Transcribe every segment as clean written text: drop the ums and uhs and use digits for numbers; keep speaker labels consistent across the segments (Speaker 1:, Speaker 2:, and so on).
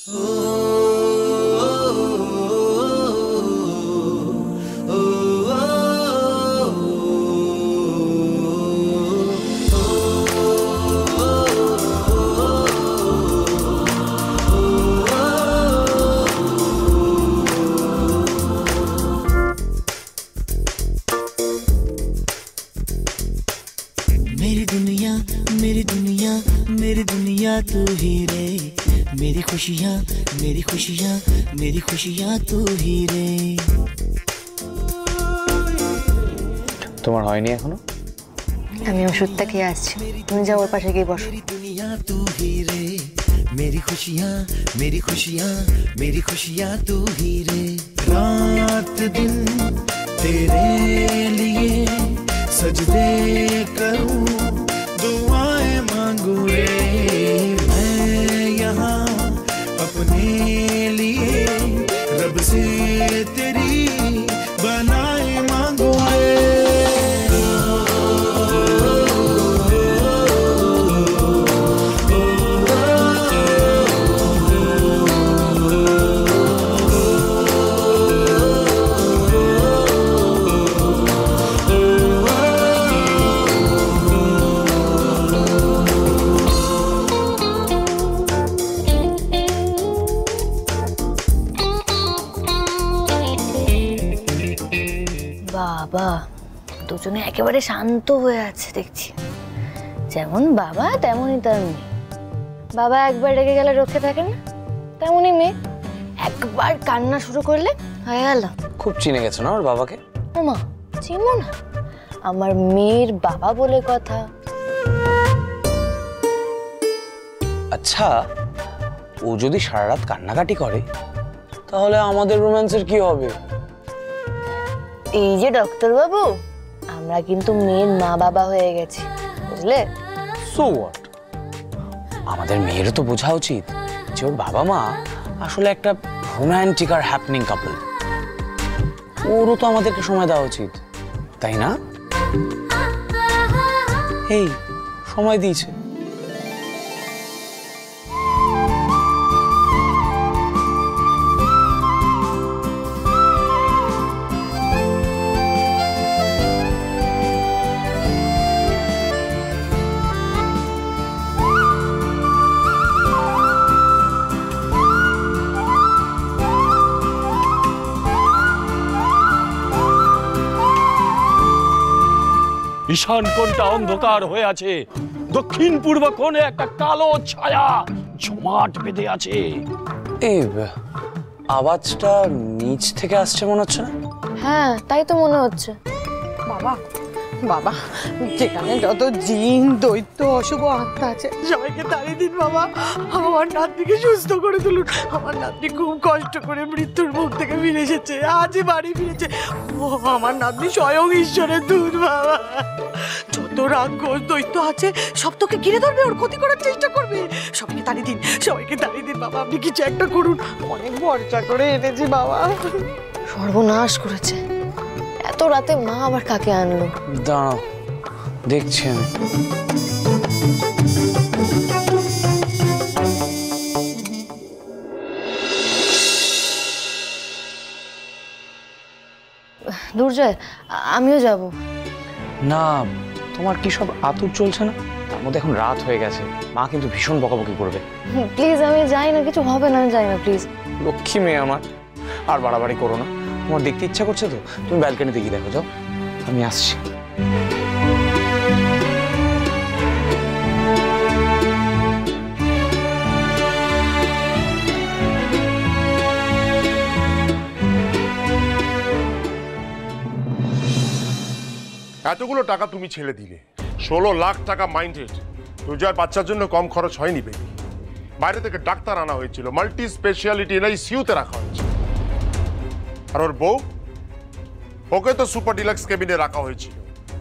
Speaker 1: तू ही रे, मेरी खुशियाँ मेरी खुशियाँ तू ही रे।
Speaker 2: তোমার হয়নি এখনো?
Speaker 3: আমি ওষুধটা খেয়ে আসছি, তুমি যাও ওর পাশে গিয়ে বসো।
Speaker 1: तू ही रे, मेरी खुशियाँ तू ही रे। रात दिन तेरे लिए सजदे करूं, दुआएं मांगू रे। अपने लिए रब से तेरी बनाए मांगो
Speaker 3: বাবা, দুজনে একেবারে শান্ত হয়ে আছে দেখছি। যেমন বাবা তেমনই তার মেয়ে। বাবা একবার রেগে গেলে রক্ষে থাকে না, তেমনই মেয়ে একবার কান্না শুরু করলে হয়ে গেল।
Speaker 2: খুব চিনে গেছো না ওর বাবাকে?
Speaker 3: ওমা, চিনো না? আমার মেয়ের বাবা বলে কথা।
Speaker 2: আচ্ছা, ও যদি সারা রাত কান্নাকাটি করে তাহলে আমাদের রোম্যান্সের কি হবে?
Speaker 3: এই যে ডক্টর বাবু, আমরা কিন্তু মেয়ের মা বাবা হয়ে গেছি, বুঝলে?
Speaker 2: So what? আমাদের মেয়েরও তো বোঝা উচিত যে ওর বাবা মা আসলে একটা রোম্যান্টিক আর হ্যাপনিং কাপল। ওরও তো আমাদেরকে সময় দেওয়া উচিত, তাই না? এই সময় দিয়েছে।
Speaker 4: ঈশান কোণটা অন্ধকার হয়ে আছে, দক্ষিণ পূর্ব কোণে একটা কালো ছায়া জমাট বেঁধে আছে।
Speaker 2: এই আওয়াজটা নিচ থেকে আসছে মনে হচ্ছে না?
Speaker 3: হ্যাঁ, তাই তো মনে হচ্ছে।
Speaker 5: বাবা বাবা, যেখানে যত জিন দৈত্য অশুভ আত্মা আছে সবাইকে তাড়িয়ে দিন বাবা। আমার নাতনিকে সুস্থ করে তুলুন। আমার নাতনি খুব কষ্ট করে মৃত্যুর মুখ থেকে ফিরে এসেছে, আজই বাড়ি ফিরেছে। ও আমার নাতনি স্বয়ং ঈশ্বরের দূত বাবা। যত রাক্ষস দৈত্য আছে সব তোকে ঘিরে ধরবে, ওর ক্ষতি করার চেষ্টা করবে। সবাইকে তাড়িয়ে দিন বাবা, আপনি কিছু একটা করুন। অনেক ভরসা করে এনেছি বাবা।
Speaker 3: সর্বনাশ করেছে। এত রাতে মা আবার কাকে আনলো?
Speaker 2: দাঁড়াও, দেখছি আমি।
Speaker 3: দুর্জয়, আমিও যাব।
Speaker 2: না, তোমার কি সব আতুর চলছে না? তার মধ্যে এখন রাত হয়ে গেছে, মা কিন্তু ভীষণ বকাবকি করবে।
Speaker 3: প্লিজ, আমি যাই না, কিছু হবে না, আমি যাই না প্লিজ।
Speaker 2: লক্ষ্মী মেয়ে আমার, আর বাড়াবাড়ি করো না। তোমার দেখতে ইচ্ছা করছে তো তুমি ব্যালকনিতে গিয়ে দেখো, যাও, আমি আসছি।
Speaker 6: এতগুলো টাকা তুমি ছেড়ে দিলে, 16 লাখ টাকা মাইন্ডেড। রোজার বাচ্চার জন্য কম খরচ হয়নি বেবি। বাইরে থেকে ডাক্তার আনা হয়েছিল, মাল্টি স্পেশালিটি আইসিইউতে রাখা হয়েছিল। আর ওর বউ, ওকে তো সুপার ডিলাক্স কেবিনে রাখা হয়েছিল,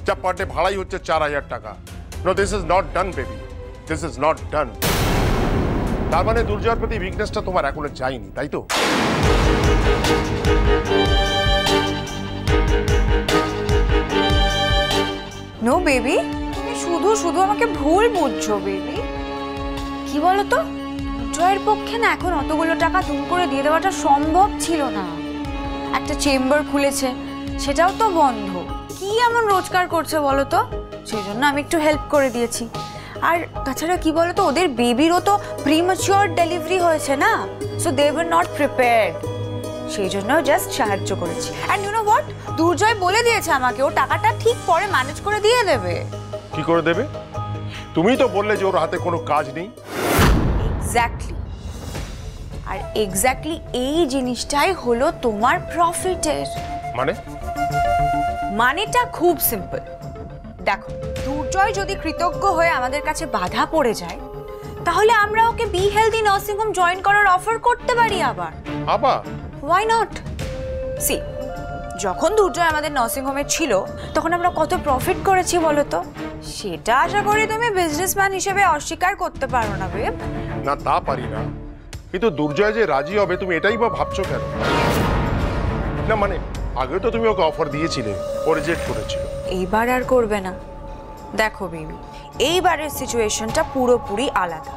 Speaker 6: যা পার ডে ভাড়াই হচ্ছে 4000 টাকা। No, this is not done baby, this is not done. তার মানে দুর্জয়ের প্রতি উইকনেসটা তোমার এখনো যায়নি, তাই তো?
Speaker 7: নো বেবি, তুমি শুধু শুধু আমাকে ভুল বুঝছো বেবি। কি বলো তো, দুর্জয়ের পক্ষে না এখন অতগুলো টাকা দুম করে দিয়ে দেওয়াটা সম্ভব ছিল না। একটা চেম্বার খুলেছে, সেটাও তো বন্ধ। কি এমন রোজগার করছে বলো তো? সেই জন্য আমি একটু হেল্প করে দিয়েছি। আর তাছাড়া কি বলো তো, ওদের বেবিরও তো প্রিম্যাচিওর ডেলিভারি হয়েছে না, so they were not prepared. সেই জন্য জাস্ট সাহায্য করেছি। And you know what, Durjoy বলে দিয়েছে আমাকে ও টাকাটা ঠিক পরে ম্যানেজ করে দিয়ে দেবে।
Speaker 6: কি করে দেবে? তুমি তো বললে যে ওর হাতে কোনো কাজ নেই।
Speaker 7: এক্স্যাক্টলি, আর এক্স্যাক্টলি এই জিনিসটাই হলো তোমার প্রফিটের মানেটা খুব সিম্পল। দেখো, দুর্জয় যদি কৃতজ্ঞ হয়ে আমাদের কাছে বাধা পড়ে যায়, তাহলে আমরা ওকে be healthy nursing home join করার অফার করতে পারি। আবার ওয়াই নট? সি, যখন দুর্জয় আমাদের নার্সিং হোমে ছিল তখন আমরা কত প্রফিট করেছি বলো তো? সেটা আশা করি তুমি বিজনেসম্যান হিসেবে অস্বীকার করতে পারো না বেব।
Speaker 6: না, তা পারি না, কিন্তু দুর্জয় যে রাজি হবে তুমি এটাই বা ভাবছো কেন? না মানে আগে তো তুমি ওকে অফার দিয়েছিলে, ও রিজেক্ট করেছিল।
Speaker 7: এইবার আর করবে না। দেখো বেবি, এইবারের সিচুয়েশনটা পুরোপুরি আলাদা।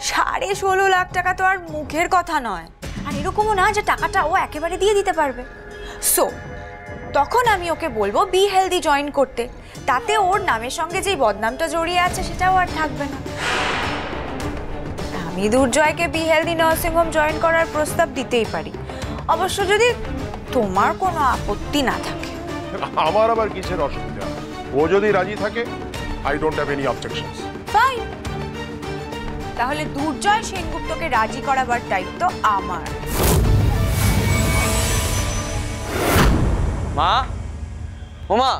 Speaker 7: 16.5 লাখ টাকা তো আর মুখের কথা নয়, আর এরকমও না যে টাকাটা ও একেবারে দিয়ে দিতে পারবে। সো তখন আমি ওকে বলবো বি হেলদি জয়েন করতে, তাতে ওর নামের সঙ্গে যেই বদনামটা জড়িয়ে আছে সেটাও আর থাকবে না। আমি দুর্জয়কে be healthy nursing home join করার প্রস্তাব দিতেই পারি, অবশ্য যদি তোমার কোনো আপত্তি না থাকে।
Speaker 6: আমার আবার কিসের অসুবিধা? ও যদি রাজি থাকে, I don't have any objections.
Speaker 7: Fine, তাহলে দুর্জয় সেনগুপ্তকে রাজি করাবার দায়িত্ব আমার।
Speaker 2: মা, ও মা,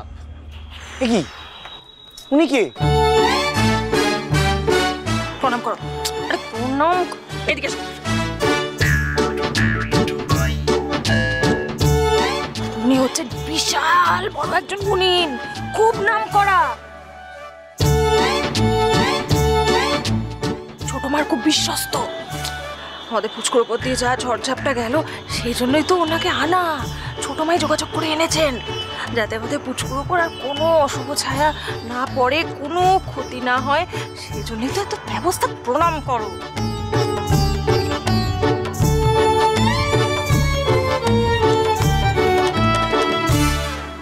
Speaker 2: এ কি? উনি কে?
Speaker 5: প্রণাম করো। আরে প্রণাম, এদিকে এসো। উনি হচ্ছে বিশাল বড় একজন গুণিন, খুব নাম করা। ছোট মার খুব বিশ্বস্ত। আমাদের পুচকুর উপর দিয়ে যা ঝড়ঝাপটা গেল, সেই জন্যই তো ওনাকে আনা। ছোট মাই যোগাযোগ করে এনেছেন যাতে আমাদের পুচকুর উপর আর কোনো অশুভ ছায়া না পড়ে, কোনো ক্ষতি না হয়। সেই জন্যই তো এত ব্যবস্থা। প্রণাম করো।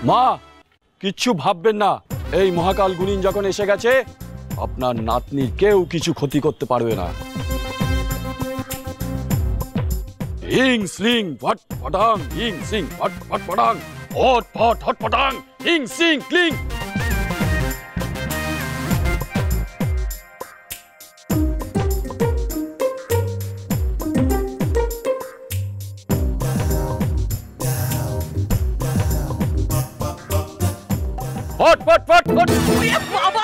Speaker 4: মা, কিচ্ছু ভাববেন না। এই মহাকাল গুণিন যখন এসে গেছে, আপনার নাতনির কেউ কিছু ক্ষতি করতে পারবে না। হিং স্লিং ফট ফটাং, হিং সিং ফট ফট ফটাং, হট ফট হট ফটাং, হিং সিং ক্লিং। ফট ফট ফট ফট।
Speaker 5: বাবা,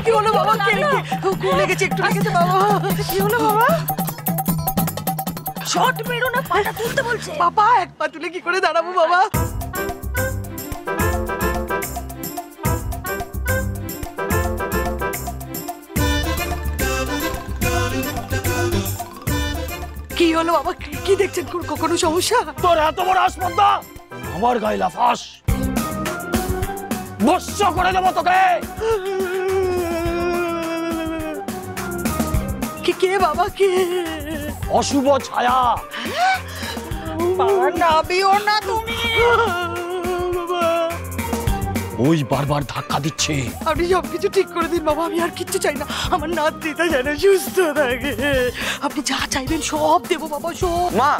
Speaker 5: কি হলো বাবা? কোন লেগেছে? একটু লেগেছে বাবা। কি হলো বাবা? শট মেরো না, পাটা তুলতে বলছে। বাবা, এক পা তুলে কি করে দাঁড়াবো বাবা? কি হলো বাবা? কি দেখছেন? কোনো সমস্যা?
Speaker 4: তোর এত বড় আসপর্দা, আমার গায়ে লাফাস, বস্য করে দেবো তোকে।
Speaker 5: কে বাবা? কে?
Speaker 4: অশুভ ছায়া।
Speaker 5: নাবিও না তুমি।
Speaker 4: ওই বারবার ধাক্কা দিচ্ছে।
Speaker 5: আপনি সবকিছু ঠিক করে দিন বাবা, আমি আর কিচ্ছু চাই না। আমার নাতিটা যেন সুস্থ থাকে। আপনি যা চাইবেন সব দেবো বাবা, সব।
Speaker 2: মা,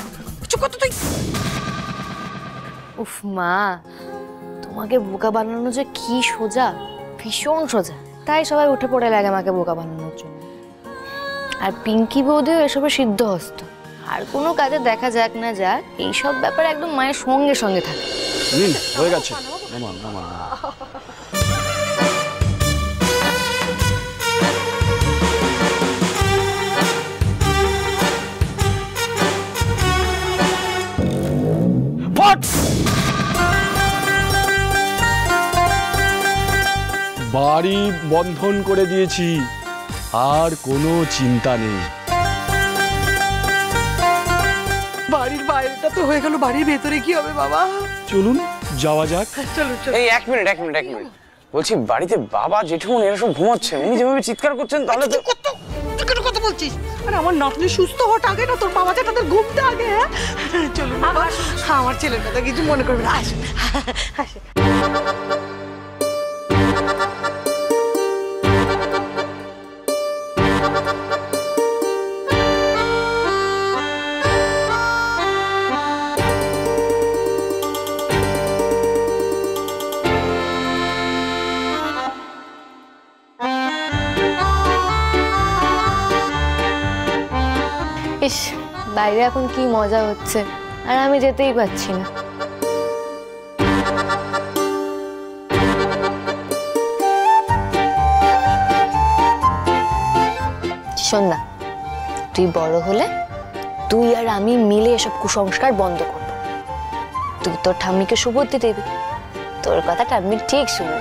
Speaker 5: কিছু কত তুই।
Speaker 3: উফ মা, তোমাকে বোকা বানানো যে কি সোজা, ভীষণ সোজা। তাই সবাই উঠে পড়ে লাগে আমাকে বোকা বানানোর জন্য। আর পিঙ্কি বৌদিও এসবে সিদ্ধহস্ত। আর কোনো কাজে দেখা যাক না যাক, এইসব ব্যাপারে একদম মায়ের সঙ্গে সঙ্গে থাকে।
Speaker 4: হয়ে গেছে। নামান নামান। বাড়ি বন্ধন করে দিয়েছি, আর কোনো চিন্তা নেই।
Speaker 5: বাড়ির বাইরেটা তো হয়ে গেল, বাড়ির ভেতরে কি হবে বাবা?
Speaker 4: চলুন যাওয়া যাক।
Speaker 5: চলো চলো।
Speaker 2: এই এক মিনিট। বলছি, বাড়িতে বাবা জেঠুমন এরা সব ঘুমাচ্ছে, উনি যেভাবে চিৎকার করছেন তাহলে তো।
Speaker 5: তুই কেন কথা বলছিস? আরে আমার নাতনি সুস্থ হওয়াটা আগে না তোর বাবা যে তাদের ঘুমতে আগে। হ্যাঁ চলুন বাবা, আমার ছেলের কথা কিছু মনে করবে না, আসুন আসুন।
Speaker 3: ইস, বাইরে এখন কি মজা হচ্ছে আর আমি যেতেই পারছি না। শোন না, তুই বড় হলে তুই আর আমি মিলে এসব কুসংস্কার বন্ধ করবো। তুই তোর ঠাম্মিকে সুবুদ্ধি দিবি, তোর কথা ঠাম্মি ঠিক শুনবে।